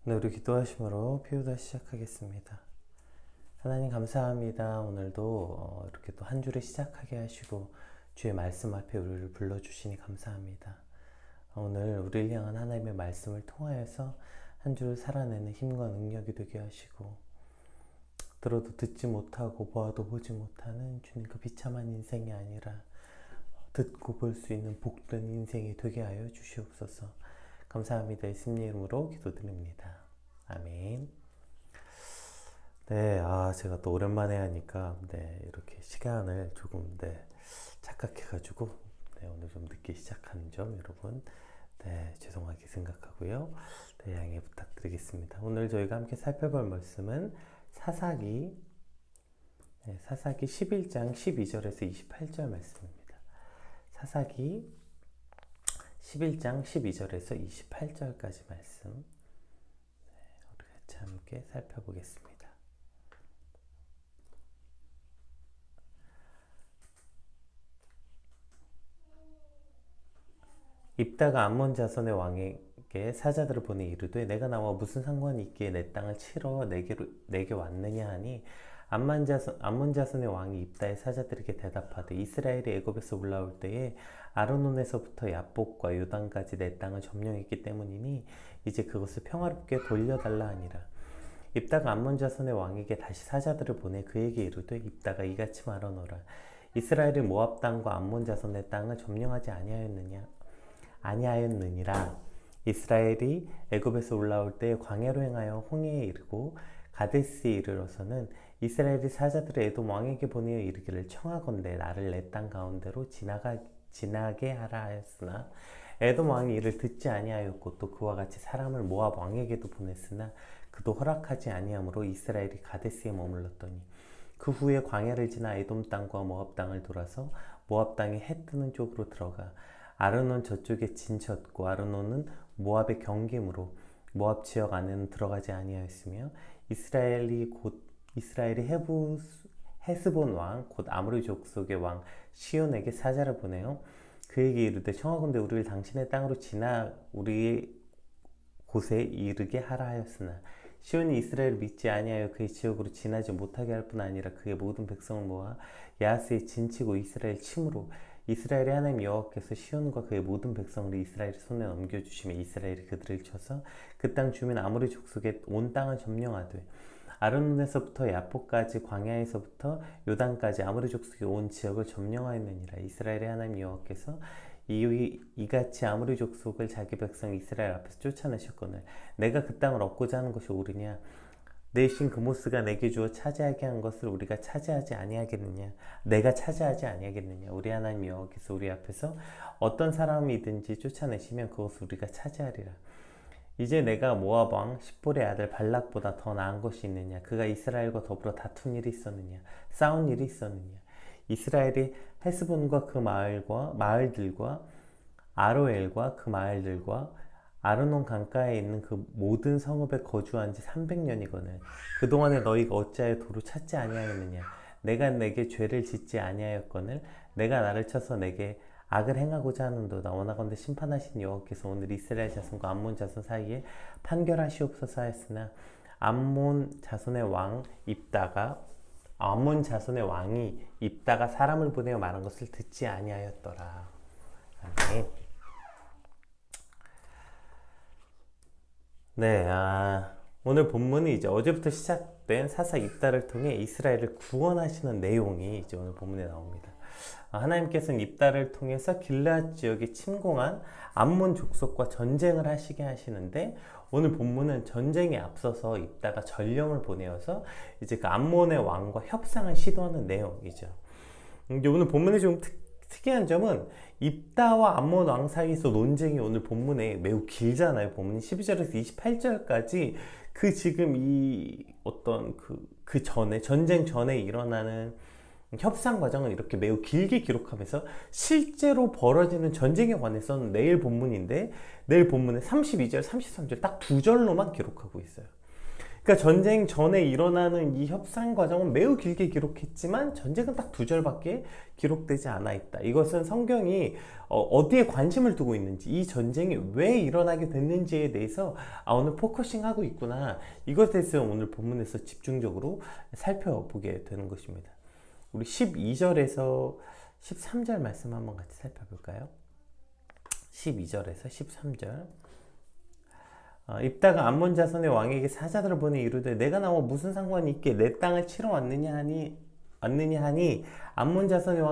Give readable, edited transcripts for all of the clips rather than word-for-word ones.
네, 우리 기도하심으로 피우다 시작하겠습니다. 하나님 감사합니다. 오늘도 이렇게 또 한 주를 시작하게 하시고 주의 말씀 앞에 우리를 불러주시니 감사합니다. 오늘 우리를 향한 하나님의 말씀을 통하여서 한 주를 살아내는 힘과 능력이 되게 하시고 들어도 듣지 못하고 보아도 보지 못하는 주님 그 비참한 인생이 아니라 듣고 볼 수 있는 복된 인생이 되게 하여 주시옵소서. 감사합니다. 예수님 이름으로 기도드립니다. 아멘. 네, 제가 또 오랜만에 하니까, 이렇게 시간을 조금, 착각해가지고, 오늘 좀 늦게 시작하는 점, 여러분, 죄송하게 생각하고요. 양해 부탁드리겠습니다. 오늘 저희가 함께 살펴볼 말씀은 사사기 11장 12절에서 28절 말씀입니다. 사사기 11장 12절에서 28절까지 말씀, 우리 같이 함께 살펴보겠습니다. 입다가 암몬 자손의 왕에게 사자들을 보내 이르되 내가 나와 무슨 상관이 있기에 내 땅을 치러 내게 왔느냐 하니 암몬 자손의 왕이 입다의 사자들에게 대답하되 이스라엘이 애굽에서 올라올 때에 아르논에서부터 야복과 요단까지 내 땅을 점령했기 때문이니 이제 그것을 평화롭게 돌려달라 하니라. 입다가 암몬 자손의 왕에게 다시 사자들을 보내 그에게 이르되 입다가 이같이 말하노라. 이스라엘이 모압 땅과 암몬 자손의 땅을 점령하지 아니하였느니라. 이스라엘이 애굽에서 올라올 때 광야로 행하여 홍해에 이르고 가데스에 이르러서는 이스라엘이 사자들을 에돔 왕에게 보내어 이르기를 청하건대 나를 내 땅 가운데로 지나게 하라 하였으나 에돔 왕이 이를 듣지 아니하였고 또 그와 같이 사람을 모압 왕에게도 보냈으나 그도 허락하지 아니하므로 이스라엘이 가데스에 머물렀더니 그 후에 광야를 지나 에돔 땅과 모압 땅을 돌아서 모압 땅의 해 뜨는 쪽으로 들어가 아르논 저쪽에 진쳤고 아르논은 모압의 경계므로 모압 지역 안에는 들어가지 아니하였으며 이스라엘이 헤스본 왕 곧 아모리 족속의 왕 시온에게 사자를 보내어 그에게 이르되 청하건대 우리를 당신의 땅으로 지나 우리의 곳에 이르게 하라 하였으나 시온이 이스라엘을 믿지 아니하여 그의 지역으로 지나지 못하게 할 뿐 아니라 그의 모든 백성을 모아 야하스에 진치고 이스라엘 침으로 이스라엘의 하나님 여호와께서 시온과 그의 모든 백성을 이스라엘의 손에 넘겨주시며 이스라엘이 그들을 쳐서 그 땅 주민 아모리 족속의 온 땅을 점령하되 아르논에서부터 야포까지 광야에서부터 요단까지 아모리 족속의 온 지역을 점령하였느니라. 이스라엘의 하나님 여호와께서 이같이 아모리 족속을 자기 백성 이스라엘 앞에서 쫓아내셨거늘 내가 그 땅을 얻고자 하는 것이 옳으냐? 내 신 그모스가 내게 주어 차지하게 한 것을 우리가 차지하지 아니하겠느냐? 내가 차지하지 아니하겠느냐? 우리 하나님 여호와께서 우리 앞에서 어떤 사람이든지 쫓아내시면 그것을 우리가 차지하리라. 이제 내가 모압 왕 십볼의 아들 발락보다 더 나은 것이 있느냐? 그가 이스라엘과 더불어 다툰 일이 있었느냐? 싸운 일이 있었느냐? 이스라엘이 헤스본과 그 마을들과 아로엘과 그 마을들과 아르논 강가에 있는 그 모든 성읍에 거주한 지 300년이거늘 그동안에 너희가 어찌하여 도로 찾지 아니하였느냐? 내가 내게 죄를 짓지 아니하였거늘 내가 나를 쳐서 내게 악을 행하고자 하는도다. 원하건대 심판하신 여호와께서 오늘 이스라엘 자손과 암몬 자손 사이에 판결하시옵소서 하였으나 암몬 자손의 왕이 입다가 사람을 보내어 말한 것을 듣지 아니하였더라. 아멘. 오늘 본문이 이제 어제부터 시작된 사사 입다를 통해 이스라엘을 구원하시는 내용이 이제 오늘 본문에 나옵니다. 하나님께서는 입다를 통해서 길르앗 지역에 침공한 암몬 족속과 전쟁을 하시게 하시는데 오늘 본문은 전쟁에 앞서서 입다가 전령을 보내어서 이제 그 암몬의 왕과 협상을 시도하는 내용이죠. 이제 오늘 본문의 좀 특이한 점은 입다와 암몬 왕 사이에서 논쟁이 오늘 본문에 매우 길잖아요. 본문이 12절에서 28절까지 그 지금 그 전에 전쟁 전에 일어나는 협상 과정을 이렇게 매우 길게 기록하면서 실제로 벌어지는 전쟁에 관해서는 내일 본문인데 내일 본문에 32절, 33절 딱 두 절로만 기록하고 있어요. 그러니까 전쟁 전에 일어나는 이 협상 과정은 매우 길게 기록했지만 전쟁은 딱 2절밖에 기록되지 않아 있다. 이것은 성경이 어디에 관심을 두고 있는지, 이 전쟁이 왜 일어나게 됐는지에 대해서 오늘 포커싱하고 있구나. 이것에 대해서 오늘 본문에서 집중적으로 살펴보게 되는 것입니다. 우리 12절에서 13절 말씀 한번 같이 살펴볼까요? 12절에서 13절. 입다가 암몬 자손의 왕에게 사자들을 보내 이르되 내가 나와 무슨 상관이 있게 내 땅을 치러 왔느냐 하니 암몬 자손의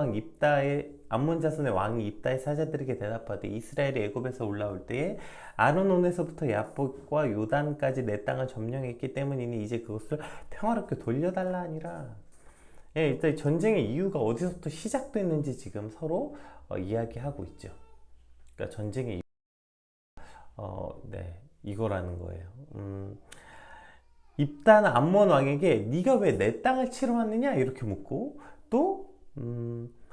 왕이 입다의 사자들에게 대답하되 이스라엘이 애굽에서 올라올 때에 아르논에서부터 야복과 요단까지 내 땅을 점령했기 때문이니 이제 그것을 평화롭게 돌려달라 하니라. 예, 일단 전쟁의 이유가 어디서부터 시작됐는지 지금 서로 이야기하고 있죠. 그러니까 전쟁의 네, 이거라는 거예요. 입다는 암몬 왕에게 네가 왜 내 땅을 치러 왔느냐 이렇게 묻고, 또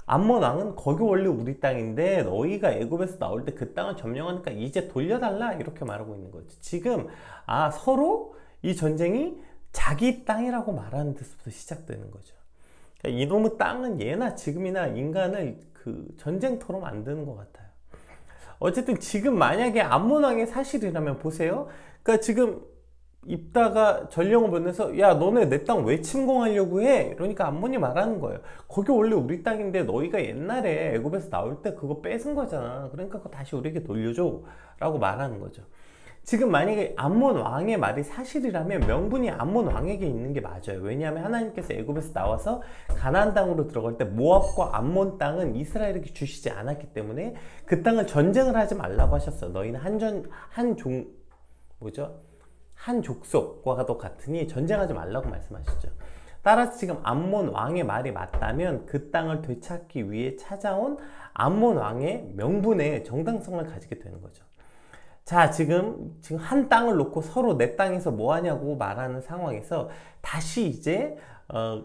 암몬 왕은 거기 원래 우리 땅인데 너희가 애굽에서 나올 때 그 땅을 점령하니까 이제 돌려달라 이렇게 말하고 있는 거죠. 지금 서로 이 전쟁이 자기 땅이라고 말하는 데서부터 시작되는 거죠. 그러니까 이놈의 땅은 예나 지금이나 인간을 그 전쟁터로 만드는 것 같아요. 어쨌든 지금 만약에 암몬 왕의 사실이라면 보세요. 그러니까 지금 입다가 전령을 보내서 야 너네 내 땅 왜 침공하려고 해? 그러니까 암몬이 말하는 거예요. 거기 원래 우리 땅인데 너희가 옛날에 애굽에서 나올 때 그거 뺏은 거잖아. 그러니까 그거 다시 우리에게 돌려줘 라고 말하는 거죠. 지금 만약에 암몬 왕의 말이 사실이라면 명분이 암몬 왕에게 있는 게 맞아요. 왜냐하면 하나님께서 애굽에서 나와서 가나안 땅으로 들어갈 때 모압과 암몬 땅은 이스라엘에게 주시지 않았기 때문에 그 땅을 전쟁을 하지 말라고 하셨어요. 너희는 한 족속과도 같으니 전쟁하지 말라고 말씀하셨죠. 따라서 지금 암몬 왕의 말이 맞다면 그 땅을 되찾기 위해 찾아온 암몬 왕의 명분의 정당성을 가지게 되는 거죠. 자, 지금 한 땅을 놓고 서로 내 땅에서 뭐 하냐고 말하는 상황에서 다시 이제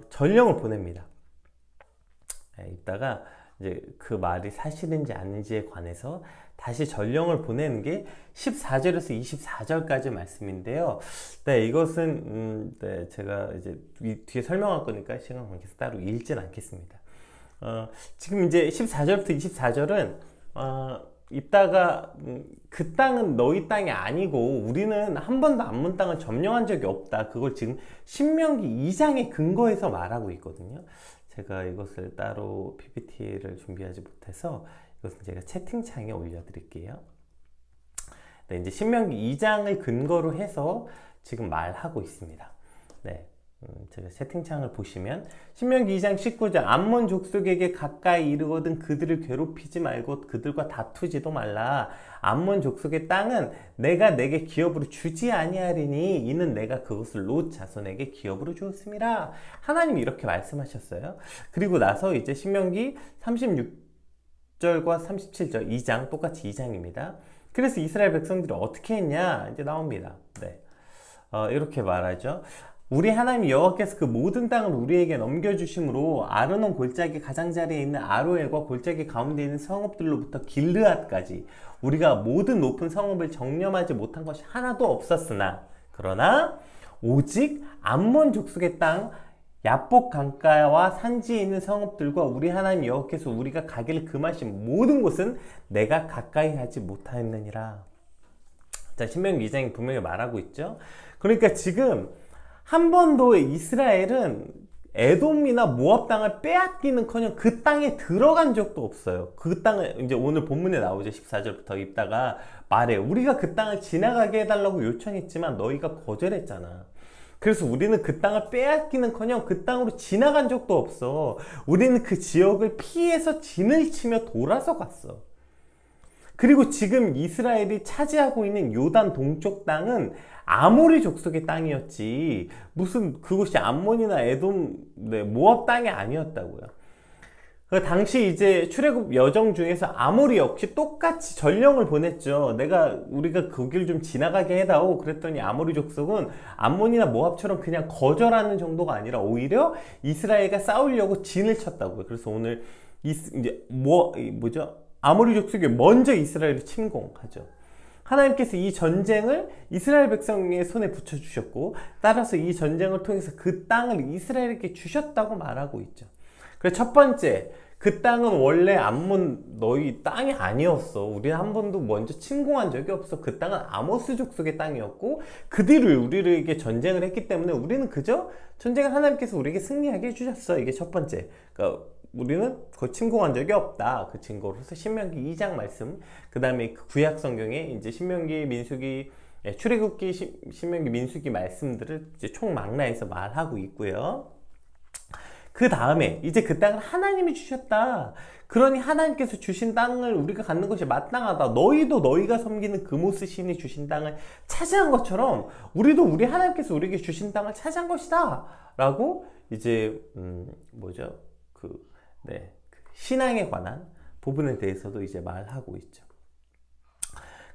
전령을 보냅니다. 이따가 이제 그 말이 사실인지 아닌지에 관해서 다시 전령을 보내는 게 14절에서 24절까지 말씀인데요. 네, 이것은 네, 제가 이제 뒤에 설명할 거니까 시간 관계에서 따로 읽진 않겠습니다. 지금 이제 14절부터 24절은 입다가 그 땅은 너희 땅이 아니고 우리는 한 번도 암몬 땅을 점령한 적이 없다. 그걸 지금 신명기 2장의 근거에서 말하고 있거든요. 제가 이것을 따로 PPT를 준비하지 못해서 이것은 제가 채팅창에 올려드릴게요. 네, 이제 신명기 2장을 근거로 해서 지금 말하고 있습니다. 네. 제가 채팅창을 보시면 신명기 2장 19절 암몬 족속에게 가까이 이르거든 그들을 괴롭히지 말고 그들과 다투지도 말라. 암몬 족속의 땅은 내가 내게 기업으로 주지 아니하리니 이는 내가 그것을 롯 자손에게 기업으로 주었음이라. 하나님이 이렇게 말씀하셨어요. 그리고 나서 이제 신명기 36절과 37절 2장 똑같이 2장입니다. 그래서 이스라엘 백성들이 어떻게 했냐 이제 나옵니다. 네. 이렇게 말하죠. 우리 하나님 여호와께서 그 모든 땅을 우리에게 넘겨주심으로 아르논 골짜기 가장자리에 있는 아로엘과 골짜기 가운데 있는 성읍들로부터 길르앗까지 우리가 모든 높은 성읍을 정념하지 못한 것이 하나도 없었으나 그러나 오직 암몬 족속의 땅 야복 강가와 산지에 있는 성읍들과 우리 하나님 여호와께서 우리가 가기를 금하신 모든 곳은 내가 가까이 하지 못하였느니라. 자, 신명기 2장이 분명히 말하고 있죠. 그러니까 지금 한 번도 이스라엘은 에돔이나 모압 땅을 빼앗기는커녕 그 땅에 들어간 적도 없어요. 그 땅을 이제 오늘 본문에 나오죠. 14절부터 입다가 말해 우리가 그 땅을 지나가게 해달라고 요청했지만 너희가 거절했잖아. 그래서 우리는 그 땅을 빼앗기는커녕 그 땅으로 지나간 적도 없어. 우리는 그 지역을 피해서 진을 치며 돌아서 갔어. 그리고 지금 이스라엘이 차지하고 있는 요단 동쪽 땅은 아모리 족속의 땅이었지 무슨 그것이 암몬이나 에돔, 모압 땅이 아니었다고요. 그 당시 이제 출애굽 여정 중에서 아모리 역시 똑같이 전령을 보냈죠. 우리가 그 길 좀 지나가게 해다오. 그랬더니 아모리 족속은 암몬이나 모압처럼 그냥 거절하는 정도가 아니라 오히려 이스라엘과 싸우려고 진을 쳤다고요. 그래서 오늘 이제 아모리 족속이 먼저 이스라엘을 침공하죠. 하나님께서 이 전쟁을 이스라엘 백성의 손에 붙여주셨고, 따라서 이 전쟁을 통해서 그 땅을 이스라엘에게 주셨다고 말하고 있죠. 그래서 첫 번째, 그 땅은 원래 암몬 너희 땅이 아니었어. 우리는 한 번도 먼저 침공한 적이 없어. 그 땅은 아모스 족속의 땅이었고, 그 뒤로 우리에게 전쟁을 했기 때문에 우리는 그저 전쟁을 하나님께서 우리에게 승리하게 해주셨어. 이게 첫 번째. 그러니까 우리는 거의 침공한 적이 없다. 그 증거로서 신명기 2장 말씀, 그 다음에 그 구약 성경에 이제 신명기, 민수기, 출애굽기, 신명기, 민수기 말씀들을 이제 총망라해서 말하고 있고요. 그 다음에 이제 그 땅을 하나님이 주셨다. 그러니 하나님께서 주신 땅을 우리가 갖는 것이 마땅하다. 너희도 너희가 섬기는 그모스 신이 주신 땅을 차지한 것처럼 우리도 우리 하나님께서 우리에게 주신 땅을 차지한 것이다. 라고 이제 뭐죠? 그 신앙에 관한 부분에 대해서도 이제 말하고 있죠.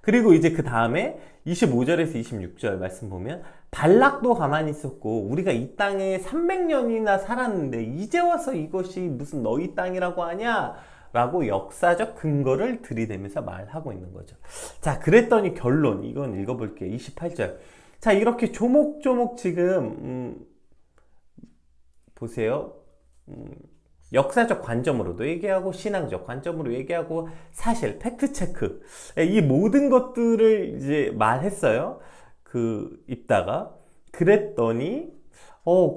그리고 이제 그 다음에 25절에서 26절 말씀 보면, 발락도 가만히 있었고 우리가 이 땅에 300년이나 살았는데 이제 와서 이것이 무슨 너희 땅이라고 하냐? 라고 역사적 근거를 들이대면서 말하고 있는 거죠. 자, 그랬더니 결론, 이건 읽어볼게요. 28절. 자, 이렇게 조목조목 지금 보세요. 역사적 관점으로도 얘기하고 신앙적 관점으로 얘기하고 사실 팩트체크, 이 모든 것들을 이제 말했어요. 그 입다가. 그랬더니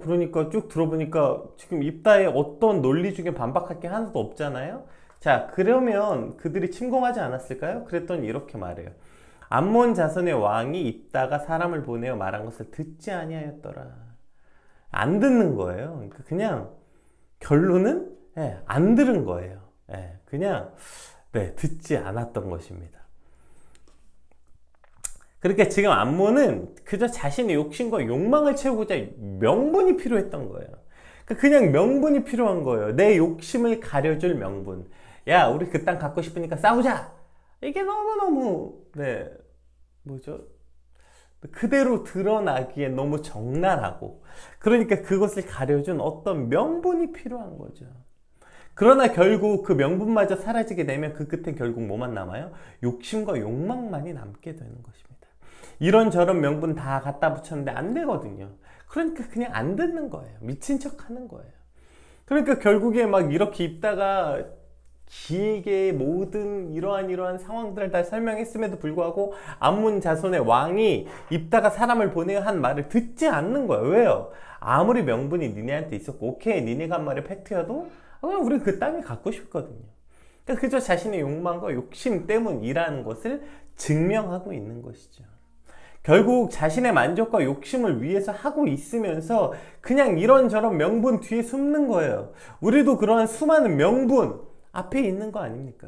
그러니까 쭉 들어보니까 지금 입다의 어떤 논리 중에 반박할 게 하나도 없잖아요. 자, 그러면 그들이 침공하지 않았을까요? 그랬더니 이렇게 말해요. 암몬 자손의 왕이 입다가 사람을 보내어 말한 것을 듣지 아니하였더라. 안 듣는 거예요. 그러니까 그냥 결론은 안 들은 거예요. 그냥 듣지 않았던 것입니다. 그러니까 지금 암몬은 그저 자신의 욕심과 욕망을 채우고자 명분이 필요했던 거예요. 그러니까 그냥 명분이 필요한 거예요. 내 욕심을 가려줄 명분. 야, 우리 그 땅 갖고 싶으니까 싸우자. 이게 너무너무 뭐죠? 그대로 드러나기에 너무 적나라하고, 그러니까 그것을 가려준 어떤 명분이 필요한 거죠. 그러나 결국 그 명분마저 사라지게 되면 그 끝엔 결국 뭐만 남아요? 욕심과 욕망만이 남게 되는 것입니다. 이런저런 명분 다 갖다 붙였는데 안 되거든요. 그러니까 그냥 안 듣는 거예요. 미친 척 하는 거예요. 그러니까 결국에 막 이렇게 입다가 길게 모든 이러한 상황들을 다 설명했음에도 불구하고 암몬 자손의 왕이 입다가 사람을 보내어 한 말을 듣지 않는 거예요. 왜요? 아무리 명분이 니네한테 있었고 오케이, 니네가 한 말이 팩트여도 그냥 우리 그 땅에 갖고 싶거든요. 그러니까 그저 자신의 욕망과 욕심 때문이라는 것을 증명하고 있는 것이죠. 결국 자신의 만족과 욕심을 위해서 하고 있으면서 그냥 이런저런 명분 뒤에 숨는 거예요. 우리도 그러한 수많은 명분 앞에 있는 거 아닙니까?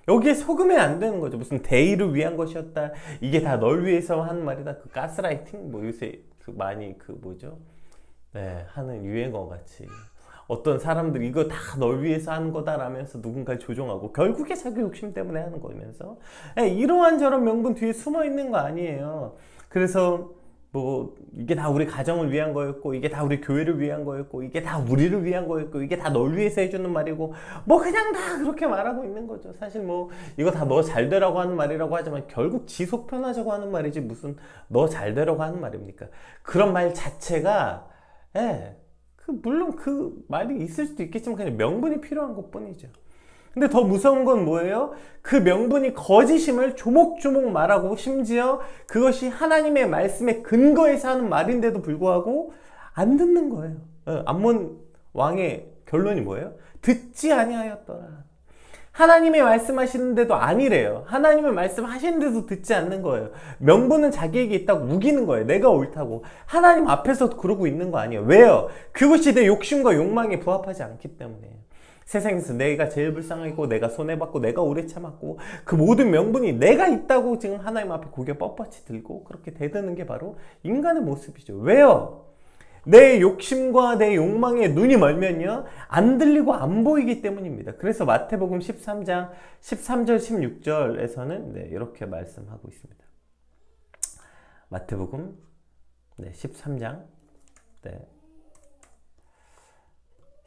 여기에 속으면 안 되는 거죠. 무슨 대의를 위한 것이었다, 이게 다 널 위해서 하는 말이다, 그 가스라이팅, 뭐 요새 그 많이 그 뭐죠? 하는 유행어 같이 어떤 사람들이 이거 다 널 위해서 하는 거다라면서 누군가를 조종하고 결국에 자기 욕심 때문에 하는 거면서 이러한 저런 명분 뒤에 숨어 있는 거 아니에요. 그래서 뭐 이게 다 우리 가정을 위한 거였고, 이게 다 우리 교회를 위한 거였고, 이게 다 우리를 위한 거였고, 이게 다 널 위해서 해주는 말이고, 뭐 그냥 다 그렇게 말하고 있는 거죠. 사실 뭐 이거 다 너 잘 되라고 하는 말이라고 하지만 결국 지 속 편하자고 하는 말이지 무슨 너 잘 되라고 하는 말입니까? 그런 말 자체가 물론 그 말이 있을 수도 있겠지만 그냥 명분이 필요한 것 뿐이죠. 근데 더 무서운 건 뭐예요? 그 명분이 거짓임을 조목조목 말하고, 심지어 그것이 하나님의 말씀에 근거해서 하는 말인데도 불구하고 안 듣는 거예요. 암몬 왕의 결론이 뭐예요? 듣지 아니하였더라. 하나님의 말씀하시는데도 아니래요. 하나님의 말씀하시는데도 듣지 않는 거예요. 명분은 자기에게 있다고 우기는 거예요. 내가 옳다고. 하나님 앞에서도 그러고 있는 거 아니에요. 왜요? 그것이 내 욕심과 욕망에 부합하지 않기 때문에. 세상에서 내가 제일 불쌍하고, 내가 손해받고, 내가 오래 참았고, 그 모든 명분이 내가 있다고 지금 하나님 앞에 고개 뻣뻣이 들고 그렇게 대드는 게 바로 인간의 모습이죠. 왜요? 내 욕심과 내 욕망에 눈이 멀면요, 안 들리고 안 보이기 때문입니다. 그래서 마태복음 13장 13절 16절에서는 이렇게 말씀하고 있습니다. 마태복음 13장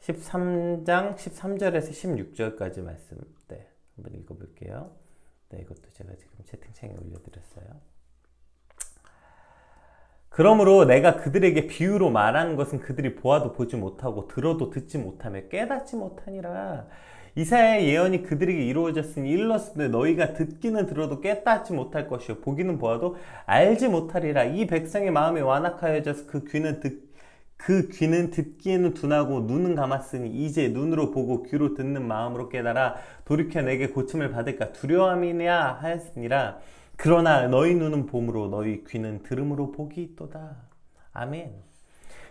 13장 13절에서 16절까지 말씀 한번 읽어볼게요. 네, 이것도 제가 지금 채팅창에 올려드렸어요. 그러므로 내가 그들에게 비유로 말하는 것은 그들이 보아도 보지 못하고 들어도 듣지 못하며 깨닫지 못하니라. 이사야의 예언이 그들에게 이루어졌으니 일렀으되 너희가 듣기는 들어도 깨닫지 못할 것이요 보기는 보아도 알지 못하리라. 이 백성의 마음이 완악하여져서 그 귀는 듣기에는 둔하고 눈은 감았으니 이제 눈으로 보고 귀로 듣는 마음으로 깨달아 돌이켜 내게 고침을 받을까 두려움이냐 하였으니라. 그러나 너희 눈은 봄으로 너희 귀는 들음으로 복이 있도다. 아멘.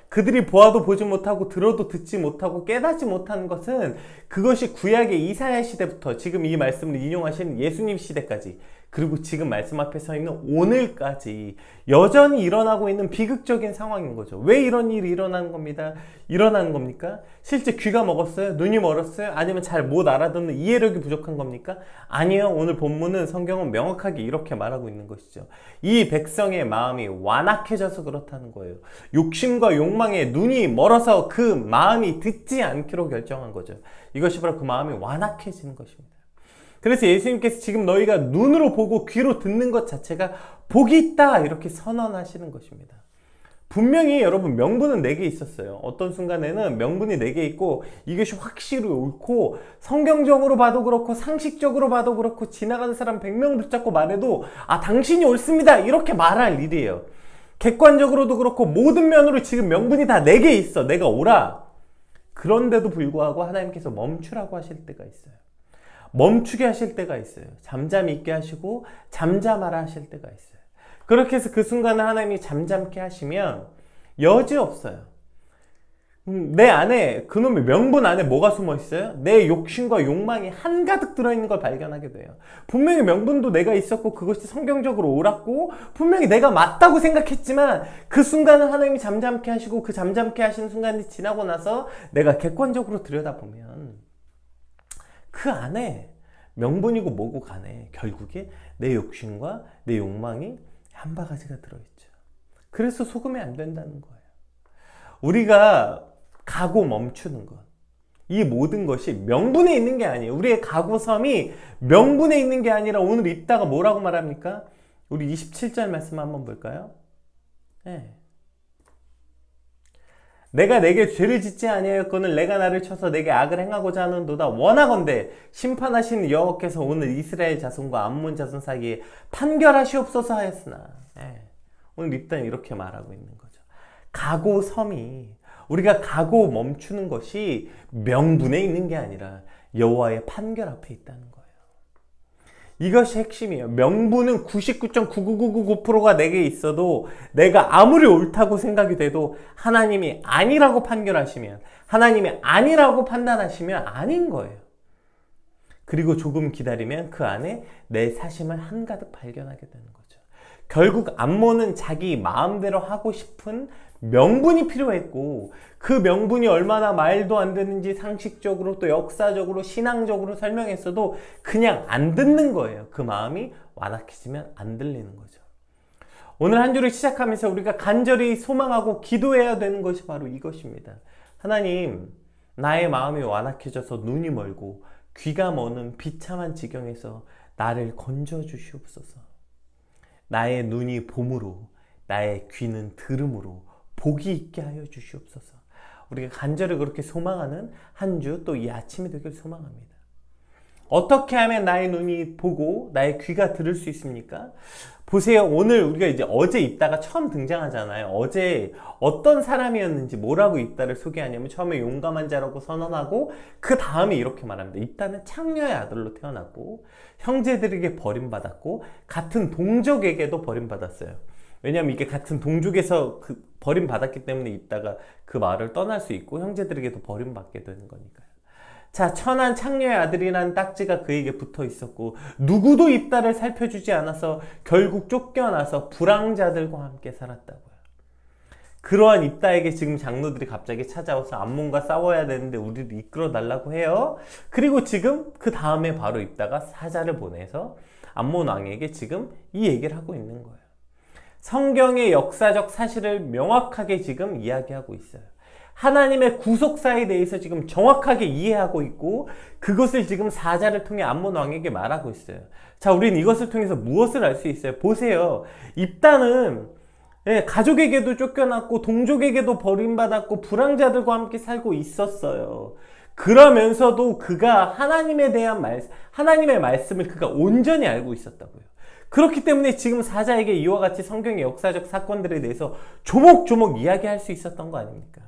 그들이 보아도 보지 못하고 들어도 듣지 못하고 깨닫지 못하는 것은 그것이 구약의 이사야 시대부터 지금 이 말씀을 인용하신 예수님 시대까지 그리고 지금 말씀 앞에 서 있는 오늘까지 여전히 일어나고 있는 비극적인 상황인 거죠. 왜 이런 일이 일어나는 겁니까? 실제 귀가 먹었어요? 눈이 멀었어요? 아니면 잘 못 알아듣는 이해력이 부족한 겁니까? 아니요. 오늘 본문은 성경은 명확하게 이렇게 말하고 있는 것이죠. 이 백성의 마음이 완악해져서 그렇다는 거예요. 욕심과 욕망에 눈이 멀어서 그 마음이 듣지 않기로 결정한 거죠. 이것이 바로 그 마음이 완악해지는 것입니다. 그래서 예수님께서 지금 너희가 눈으로 보고 귀로 듣는 것 자체가 복이 있다 이렇게 선언하시는 것입니다. 분명히 여러분 명분은 4개 있었어요. 어떤 순간에는 명분이 4개 있고 이것이 확실히 옳고 성경적으로 봐도 그렇고 상식적으로 봐도 그렇고 지나가는 사람 100명 붙잡고 말해도 아 당신이 옳습니다 이렇게 말할 일이에요. 객관적으로도 그렇고 모든 면으로 지금 명분이 다 4개 있어. 내가 옳아. 그런데도 불구하고 하나님께서 멈추라고 하실 때가 있어요. 멈추게 하실 때가 있어요. 잠잠히 있게 하시고 잠잠하라 하실 때가 있어요. 그렇게 해서 그 순간에 하나님이 잠잠케 하시면 여지없어요. 내 안에 그놈의 명분 안에 뭐가 숨어 있어요? 내 욕심과 욕망이 한가득 들어있는 걸 발견하게 돼요. 분명히 명분도 내가 있었고 그것이 성경적으로 옳았고 분명히 내가 맞다고 생각했지만 그 순간은 하나님이 잠잠케 하시고 그 잠잠케 하시는 순간이 지나고 나서 내가 객관적으로 들여다보면 그 안에 명분이고 뭐고 간에 결국에 내 욕심과 내 욕망이 한 바가지가 들어있죠. 그래서 속으면 안 된다는 거예요. 우리가 가고 멈추는 것, 이 모든 것이 명분에 있는 게 아니에요. 우리의 가고섬이 명분에 있는 게 아니라 오늘 읽다가 뭐라고 말합니까? 우리 27절 말씀 한번 볼까요? 네. 내가 내게 죄를 짓지 아니하였거늘 내가 나를 쳐서 내게 악을 행하고자 하는도다. 원하건대 심판하시는 여호와께서 오늘 이스라엘 자손과 암몬 자손 사이에 판결하시옵소서 하였으나 오늘 입단 이렇게 말하고 있는 거죠. 가고섬이 우리가 가고 멈추는 것이 명분에 있는 게 아니라 여호와의 판결 앞에 있다는 거예요. 이것이 핵심이에요. 명분은 99.99999%가 내게 있어도 내가 아무리 옳다고 생각이 돼도 하나님이 아니라고 판결하시면 하나님이 아니라고 판단하시면 아닌 거예요. 그리고 조금 기다리면 그 안에 내 사심을 한가득 발견하게 되는 거죠. 결국 암몬은 자기 마음대로 하고 싶은 명분이 필요했고 그 명분이 얼마나 말도 안 되는지 상식적으로 또 역사적으로 신앙적으로 설명했어도 그냥 안 듣는 거예요. 그 마음이 완악해지면 안 들리는 거죠. 오늘 한 주를 시작하면서 우리가 간절히 소망하고 기도해야 되는 것이 바로 이것입니다. 하나님, 나의 마음이 완악해져서 눈이 멀고 귀가 머는 비참한 지경에서 나를 건져 주시옵소서. 나의 눈이 봄으로 나의 귀는 들음으로 복이 있게 하여 주시옵소서. 우리가 간절히 그렇게 소망하는 한 주 또 이 아침이 되길 소망합니다. 어떻게 하면 나의 눈이 보고 나의 귀가 들을 수 있습니까? 보세요. 오늘 우리가 이제 어제 입다가 처음 등장하잖아요. 어제 어떤 사람이었는지 뭐라고 입다를 소개하냐면 처음에 용감한 자라고 선언하고 그 다음에 이렇게 말합니다. 입다는 창녀의 아들로 태어났고 형제들에게 버림받았고 같은 동족에게도 버림받았어요. 왜냐하면 이게 같은 동족에서 버림받았기 때문에 입다가 그 마을을 떠날 수 있고 형제들에게도 버림받게 되는 거니까요. 자, 천한 창녀의 아들이라는 딱지가 그에게 붙어 있었고 누구도 입다를 살펴주지 않아서 결국 쫓겨나서 불황자들과 함께 살았다고요. 그러한 입다에게 지금 장로들이 갑자기 찾아와서 암몬과 싸워야 되는데 우리를 이끌어 달라고 해요. 그리고 지금 그 다음에 바로 입다가 사자를 보내서 암몬 왕에게 지금 이 얘기를 하고 있는 거예요. 성경의 역사적 사실을 명확하게 지금 이야기하고 있어요. 하나님의 구속사에 대해서 지금 정확하게 이해하고 있고 그것을 지금 사자를 통해 암몬 왕에게 말하고 있어요. 자, 우리는 이것을 통해서 무엇을 알 수 있어요? 보세요. 입다는 가족에게도 쫓겨났고 동족에게도 버림받았고 불황자들과 함께 살고 있었어요. 그러면서도 그가 하나님에 대한 하나님의 말씀을 그가 온전히 알고 있었다고요. 그렇기 때문에 지금 사자에게 이와 같이 성경의 역사적 사건들에 대해서 조목조목 이야기할 수 있었던 거 아닙니까?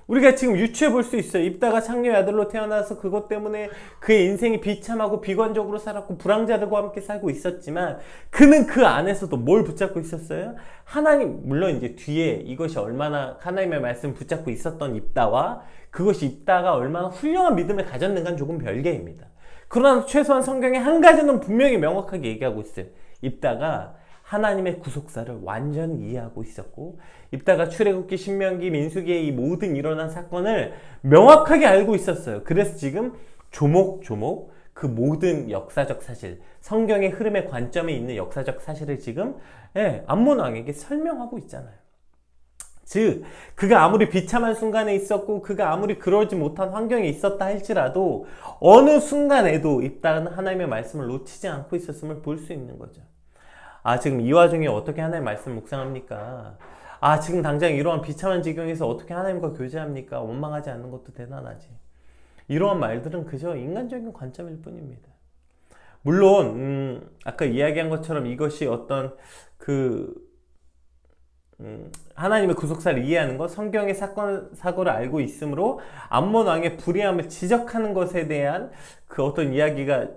우리가 지금 유추해 볼 수 있어요. 입다가 창녀의 아들로 태어나서 그것 때문에 그의 인생이 비참하고 비관적으로 살았고 불황자들과 함께 살고 있었지만 그는 그 안에서도 뭘 붙잡고 있었어요? 하나님, 물론 이제 뒤에 이것이 얼마나 하나님의 말씀을 붙잡고 있었던 입다와 그것이 입다가 얼마나 훌륭한 믿음을 가졌는가는 조금 별개입니다. 그러나 최소한 성경에 한 가지는 분명히 명확하게 얘기하고 있어요. 입다가 하나님의 구속사를 완전히 이해하고 있었고 입다가 출애굽기, 신명기, 민수기의 이 모든 일어난 사건을 명확하게 알고 있었어요. 그래서 지금 조목조목 그 모든 역사적 사실, 성경의 흐름의 관점에 있는 역사적 사실을 지금 암몬 왕에게 설명하고 있잖아요. 즉 그가 아무리 비참한 순간에 있었고 그가 아무리 그러지 못한 환경에 있었다 할지라도 어느 순간에도 입다는 하나님의 말씀을 놓치지 않고 있었음을 볼 수 있는 거죠. 아, 지금 이 와중에 어떻게 하나님의 말씀을 묵상합니까? 아, 지금 당장 이러한 비참한 지경에서 어떻게 하나님과 교제합니까? 원망하지 않는 것도 대단하지. 이러한 말들은 그저 인간적인 관점일 뿐입니다. 물론 아까 이야기한 것처럼 이것이 어떤 하나님의 구속사를 이해하는 것, 성경의 사고를 알고 있으므로 암몬 왕의 불의함을 지적하는 것에 대한 그 어떤 이야기가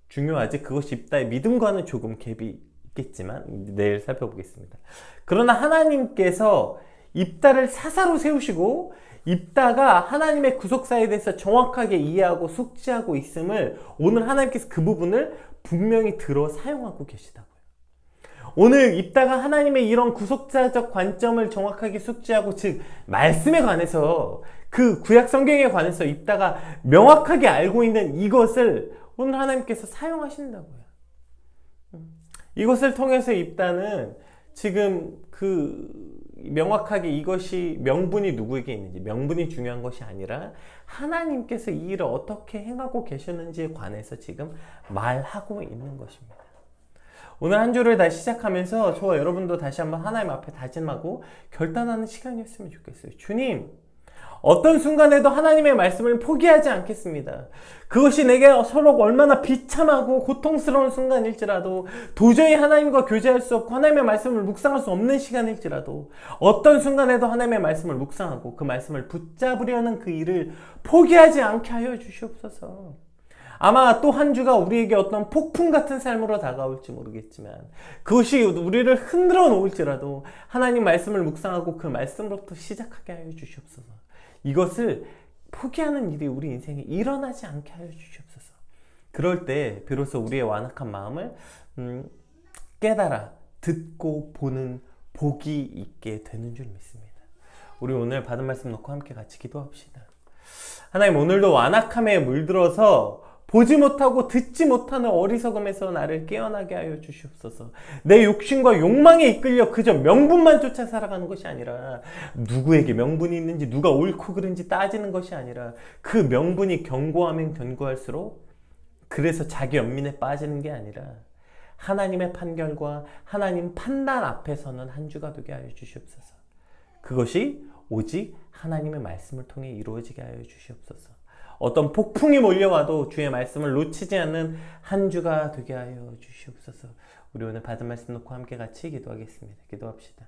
중요하지, 그것이 입다의 믿음과는 조금 갭이 있겠지만 내일 살펴보겠습니다. 그러나 하나님께서 입다를 사사로 세우시고 입다가 하나님의 구속사에 대해서 정확하게 이해하고 숙지하고 있음을 오늘 하나님께서 그 부분을 분명히 들어 사용하고 계시다고요. 오늘 입다가 하나님의 이런 구속자적 관점을 정확하게 숙지하고, 즉 말씀에 관해서, 그 구약 성경에 관해서 입다가 명확하게 알고 있는 이것을 오늘 하나님께서 사용하신다고요. 이것을 통해서 입다는 지금 명확하게 이것이 명분이 누구에게 있는지, 명분이 중요한 것이 아니라 하나님께서 이 일을 어떻게 행하고 계시는지에 관해서 지금 말하고 있는 것입니다. 오늘 한 주를 다시 시작하면서 저와 여러분도 다시 한번 하나님 앞에 다짐하고 결단하는 시간이었으면 좋겠어요. 주님, 어떤 순간에도 하나님의 말씀을 포기하지 않겠습니다. 그것이 내게 서로 얼마나 비참하고 고통스러운 순간일지라도, 도저히 하나님과 교제할 수 없고 하나님의 말씀을 묵상할 수 없는 시간일지라도, 어떤 순간에도 하나님의 말씀을 묵상하고 그 말씀을 붙잡으려는 그 일을 포기하지 않게 하여 주시옵소서. 아마 또 한 주가 우리에게 어떤 폭풍 같은 삶으로 다가올지 모르겠지만, 그것이 우리를 흔들어 놓을지라도 하나님 말씀을 묵상하고 그 말씀으로부터 시작하게 하여 주시옵소서. 이것을 포기하는 일이 우리 인생에 일어나지 않게 하여 주시옵소서. 그럴 때 비로소 우리의 완악한 마음을 깨달아 듣고 보는 복이 있게 되는 줄 믿습니다. 우리 오늘 받은 말씀 놓고 함께 같이 기도합시다. 하나님, 오늘도 완악함에 물들어서 보지 못하고 듣지 못하는 어리석음에서 나를 깨어나게 하여 주시옵소서. 내 욕심과 욕망에 이끌려 그저 명분만 쫓아 살아가는 것이 아니라, 누구에게 명분이 있는지, 누가 옳고 그른지 따지는 것이 아니라, 그 명분이 견고하면 견고할수록 그래서 자기 연민에 빠지는 게 아니라 하나님의 판결과 하나님 판단 앞에서는 한 주가 되게 하여 주시옵소서. 그것이 오직 하나님의 말씀을 통해 이루어지게 하여 주시옵소서. 어떤 폭풍이 몰려와도 주의 말씀을 놓치지 않는 한 주가 되게 하여 주시옵소서. 우리 오늘 받은 말씀 놓고 함께 같이 기도하겠습니다. 기도합시다.